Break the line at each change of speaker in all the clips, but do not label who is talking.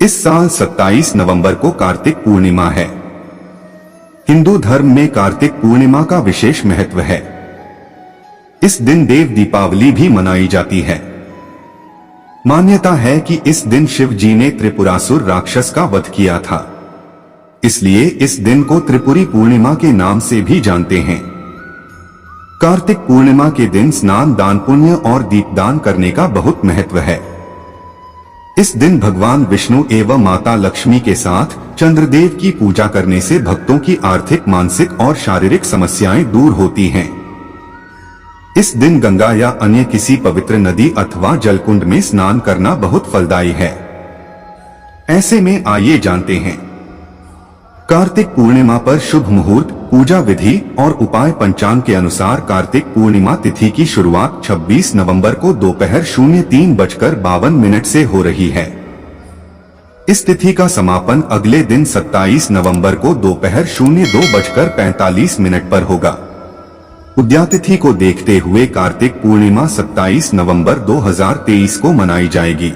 इस साल 27 नवंबर को कार्तिक पूर्णिमा है। हिंदू धर्म में कार्तिक पूर्णिमा का विशेष महत्व है। इस दिन देव दीपावली भी मनाई जाती है। मान्यता है कि इस दिन शिव जी ने त्रिपुरासुर राक्षस का वध किया था, इसलिए इस दिन को त्रिपुरी पूर्णिमा के नाम से भी जानते हैं। कार्तिक पूर्णिमा के दिन स्नान, दान पुण्य और दीपदान करने का बहुत महत्व है। इस दिन भगवान विष्णु एवं माता लक्ष्मी के साथ चंद्रदेव की पूजा करने से भक्तों की आर्थिक, मानसिक और शारीरिक समस्याएं दूर होती हैं। इस दिन गंगा या अन्य किसी पवित्र नदी अथवा जलकुंड में स्नान करना बहुत फलदायी है। ऐसे में आइए जानते हैं कार्तिक पूर्णिमा पर शुभ मुहूर्त, पूजा विधि और उपाय। पंचांग के अनुसार कार्तिक पूर्णिमा तिथि की शुरुआत 26 नवंबर को दोपहर 03:52 से हो रही है। इस तिथि का समापन अगले दिन 27 नवंबर को दोपहर 02:45 पर होगा। उद्यातिथि को देखते हुए कार्तिक पूर्णिमा 27 नवंबर 2023 को मनाई जाएगी।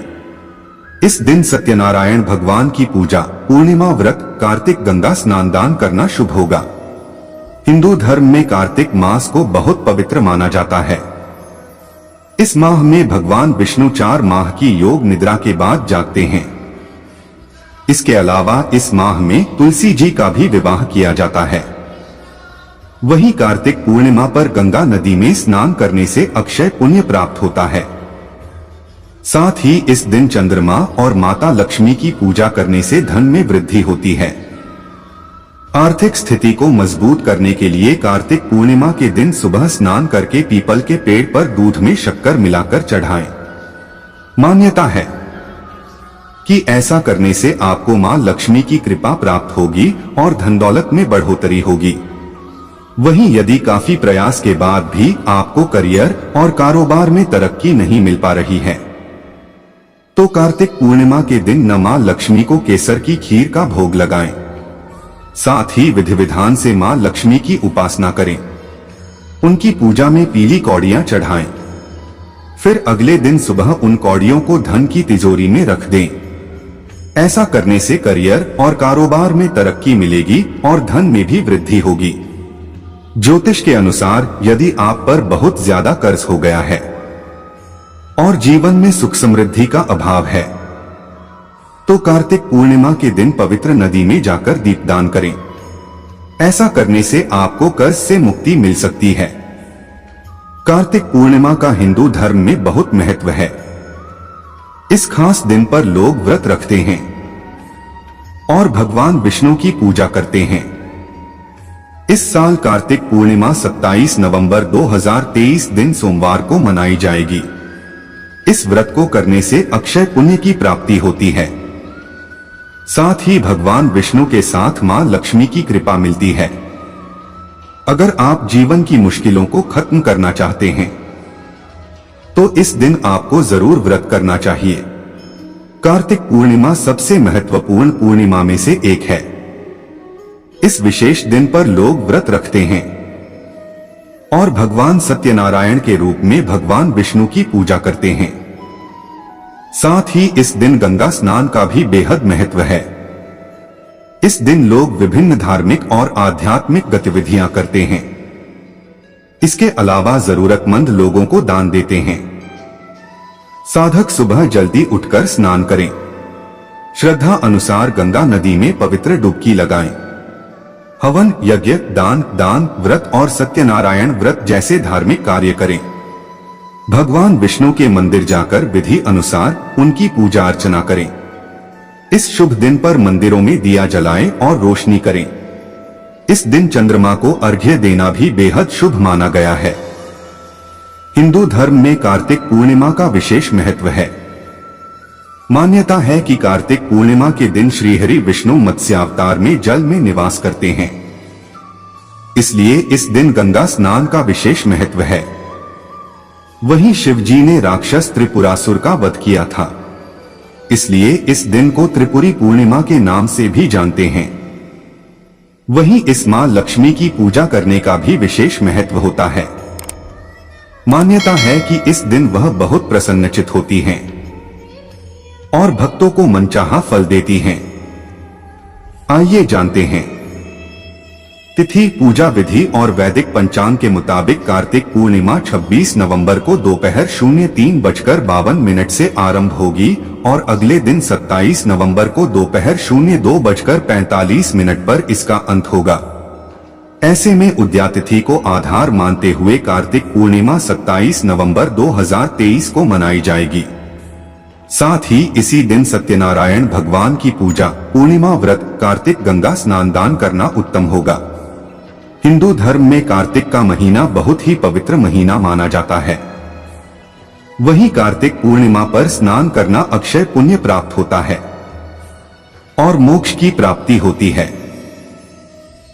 इस दिन सत्यनारायण भगवान की पूजा, पूर्णिमा व्रत, कार्तिक गंगा स्नान, दान करना शुभ होगा। हिंदू धर्म में कार्तिक मास को बहुत पवित्र माना जाता है। इस माह में भगवान विष्णु 4 माह की योग निद्रा के बाद जागते हैं। इसके अलावा इस माह में तुलसी जी का भी विवाह किया जाता है। वहीं कार्तिक पूर्णिमा पर गंगा नदी में स्नान करने से अक्षय पुण्य प्राप्त होता है। साथ ही इस दिन चंद्रमा और माता लक्ष्मी की पूजा करने से धन में वृद्धि होती है। आर्थिक स्थिति को मजबूत करने के लिए कार्तिक पूर्णिमा के दिन सुबह स्नान करके पीपल के पेड़ पर दूध में शक्कर मिलाकर चढ़ाएं। मान्यता है कि ऐसा करने से आपको मां लक्ष्मी की कृपा प्राप्त होगी और धन दौलत में बढ़ोतरी होगी। वहीं यदि काफी प्रयास के बाद भी आपको करियर और कारोबार में तरक्की नहीं मिल पा रही है, तो कार्तिक पूर्णिमा के दिन न मां लक्ष्मी को केसर की खीर का भोग लगाएं। साथ ही विधि विधान से मां लक्ष्मी की उपासना करें। उनकी पूजा में पीली कौड़ियां चढ़ाएं। फिर अगले दिन सुबह उन कौड़ियों को धन की तिजोरी में रख दें। ऐसा करने से करियर और कारोबार में तरक्की मिलेगी और धन में भी वृद्धि होगी। ज्योतिष के अनुसार यदि आप पर बहुत ज्यादा कर्ज हो गया है और जीवन में सुख समृद्धि का अभाव है, तो कार्तिक पूर्णिमा के दिन पवित्र नदी में जाकर दीपदान करें। ऐसा करने से आपको कर्ज से मुक्ति मिल सकती है। कार्तिक पूर्णिमा का हिंदू धर्म में बहुत महत्व है। इस खास दिन पर लोग व्रत रखते हैं और भगवान विष्णु की पूजा करते हैं। इस साल कार्तिक पूर्णिमा 27 नवंबर 2023 दिन सोमवार को मनाई जाएगी। इस व्रत को करने से अक्षय पुण्य की प्राप्ति होती है। साथ ही भगवान विष्णु के साथ मां लक्ष्मी की कृपा मिलती है। अगर आप जीवन की मुश्किलों को खत्म करना चाहते हैं, तो इस दिन आपको जरूर व्रत करना चाहिए। कार्तिक पूर्णिमा सबसे महत्वपूर्ण पूर्णिमा में से एक है। इस विशेष दिन पर लोग व्रत रखते हैं और भगवान सत्यनारायण के रूप में भगवान विष्णु की पूजा करते हैं। साथ ही इस दिन गंगा स्नान का भी बेहद महत्व है। इस दिन लोग विभिन्न धार्मिक और आध्यात्मिक गतिविधियां करते हैं। इसके अलावा जरूरतमंद लोगों को दान देते हैं। साधक सुबह जल्दी उठकर स्नान करें। श्रद्धा अनुसार गंगा नदी में पवित्र डुबकी लगाएं। हवन, यज्ञ, दान, व्रत और सत्यनारायण व्रत जैसे धार्मिक कार्य करें। भगवान विष्णु के मंदिर जाकर विधि अनुसार उनकी पूजा अर्चना करें। इस शुभ दिन पर मंदिरों में दिया जलाएं और रोशनी करें। इस दिन चंद्रमा को अर्घ्य देना भी बेहद शुभ माना गया है। हिंदू धर्म में कार्तिक पूर्णिमा का विशेष महत्व है। मान्यता है कि कार्तिक पूर्णिमा के दिन श्रीहरि विष्णु मत्स्यावतार में जल में निवास करते हैं। इसलिए इस दिन गंगा स्नान का विशेष महत्व है। वहीं शिव जी ने राक्षस त्रिपुरासुर का वध किया था, इसलिए इस दिन को त्रिपुरी पूर्णिमा के नाम से भी जानते हैं। वहीं इस मां लक्ष्मी की पूजा करने का भी विशेष महत्व होता है। मान्यता है कि इस दिन वह बहुत प्रसन्नचित होती हैं। और भक्तों को मनचाहा फल देती हैं। आइए जानते हैं। तिथि, पूजा विधि और वैदिक पंचांग के मुताबिक कार्तिक पूर्णिमा 26 नवंबर को दोपहर 03:52 से आरंभ होगी और अगले दिन 27 नवंबर को दोपहर 02:45 पर इसका अंत होगा। ऐसे में उदया तिथि को आधार मानते हुए कार्तिक पूर्णिमा 27 नवंबर 2023 को मनाई जाएगी। साथ ही इसी दिन सत्यनारायण भगवान की पूजा, पूर्णिमा व्रत, कार्तिक गंगा स्नान दान करना उत्तम होगा। हिंदू धर्म में कार्तिक का महीना बहुत ही पवित्र महीना माना जाता है। वहीं कार्तिक पूर्णिमा पर स्नान करना अक्षय पुण्य प्राप्त होता है और मोक्ष की प्राप्ति होती है।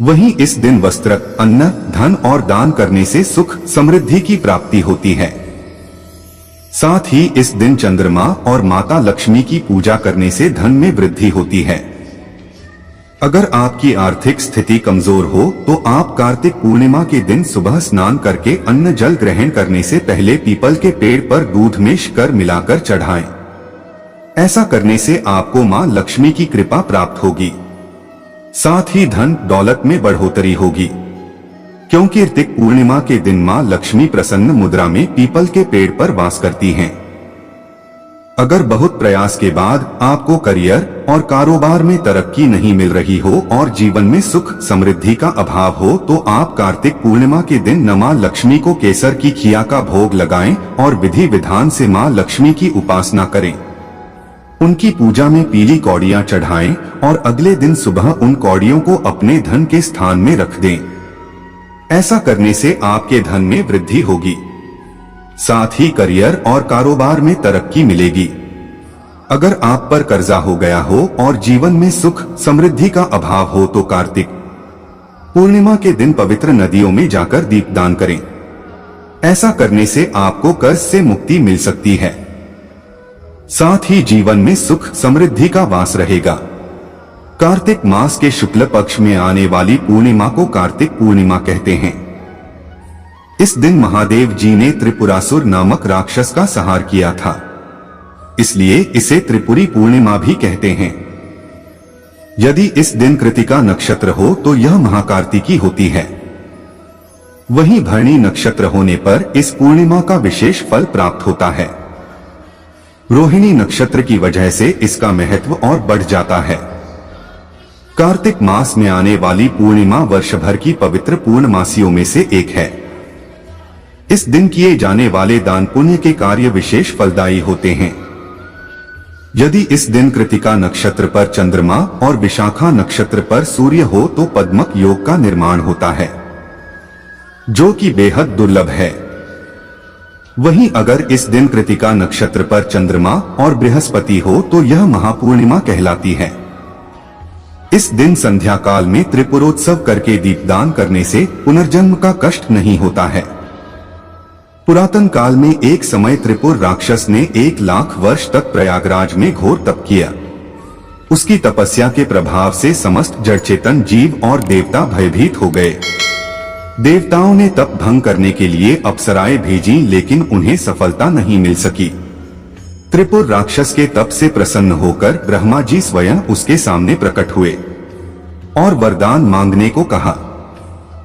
वहीं इस दिन वस्त्र, अन्न, धन और दान करने से सुख समृद्धि की प्राप्ति होती है। साथ ही इस दिन चंद्रमा और माता लक्ष्मी की पूजा करने से धन में वृद्धि होती है। अगर आपकी आर्थिक स्थिति कमजोर हो तो आप कार्तिक पूर्णिमा के दिन सुबह स्नान करके अन्न जल ग्रहण करने से पहले पीपल के पेड़ पर दूध में शक्कर मिलाकर चढ़ाएं। ऐसा करने से आपको मां लक्ष्मी की कृपा प्राप्त होगी। साथ ही धन दौलत में बढ़ोतरी होगी, क्योंकि कार्तिक पूर्णिमा के दिन मां लक्ष्मी प्रसन्न मुद्रा में पीपल के पेड़ पर वास करती हैं। अगर बहुत प्रयास के बाद आपको करियर और कारोबार में तरक्की नहीं मिल रही हो और जीवन में सुख समृद्धि का अभाव हो तो आप कार्तिक पूर्णिमा के दिन मां लक्ष्मी को केसर की खिया का भोग लगाएं और विधि विधान से मां लक्ष्मी की उपासना करें। उनकी पूजा में पीली कौड़ियां चढ़ाएं और अगले दिन सुबह उन कौड़ियों को अपने धन के स्थान में रख दें। ऐसा करने से आपके धन में वृद्धि होगी, साथ ही करियर और कारोबार में तरक्की मिलेगी। अगर आप पर कर्जा हो गया हो और जीवन में सुख समृद्धि का अभाव हो तो कार्तिक पूर्णिमा के दिन पवित्र नदियों में जाकर दीपदान करें। ऐसा करने से आपको कर्ज से मुक्ति मिल सकती है। साथ ही जीवन में सुख समृद्धि का वास रहेगा। कार्तिक मास के शुक्ल पक्ष में आने वाली पूर्णिमा को कार्तिक पूर्णिमा कहते हैं। इस दिन महादेव जी ने त्रिपुरासुर नामक राक्षस का संहार किया था, इसलिए इसे त्रिपुरी पूर्णिमा भी कहते हैं। यदि इस दिन कृतिका नक्षत्र हो तो यह महाकार्तिकी होती है। वहीं भरणी नक्षत्र होने पर इस पूर्णिमा का विशेष फल प्राप्त होता है। रोहिणी नक्षत्र की वजह से इसका महत्व और बढ़ जाता है। कार्तिक मास में आने वाली पूर्णिमा वर्ष भर की पवित्र पूर्णमासियों में से एक है। इस दिन किए जाने वाले दान पुण्य के कार्य विशेष फलदायी होते हैं। यदि इस दिन कृतिका नक्षत्र पर चंद्रमा और विशाखा नक्षत्र पर सूर्य हो तो पद्मक योग का निर्माण होता है, जो कि बेहद दुर्लभ है। वहीं अगर इस दिन कृतिका नक्षत्र पर चंद्रमा और बृहस्पति हो तो यह महापूर्णिमा कहलाती है। इस दिन संध्या काल में त्रिपुरोत्सव करके दीपदान करने से पुनर्जन्म का कष्ट नहीं होता है। पुरातन काल में एक समय त्रिपुर राक्षस ने 1 लाख वर्ष तक प्रयागराज में घोर तप किया। उसकी तपस्या के प्रभाव से समस्त जड़ चेतन जीव और देवता भयभीत हो गए। देवताओं ने तप भंग करने के लिए अप्सराएं भेजी, लेकिन उन्हें सफलता नहीं मिल सकी। त्रिपुर राक्षस के तप से प्रसन्न होकर ब्रह्मा जी स्वयं उसके सामने प्रकट हुए और वरदान मांगने को कहा।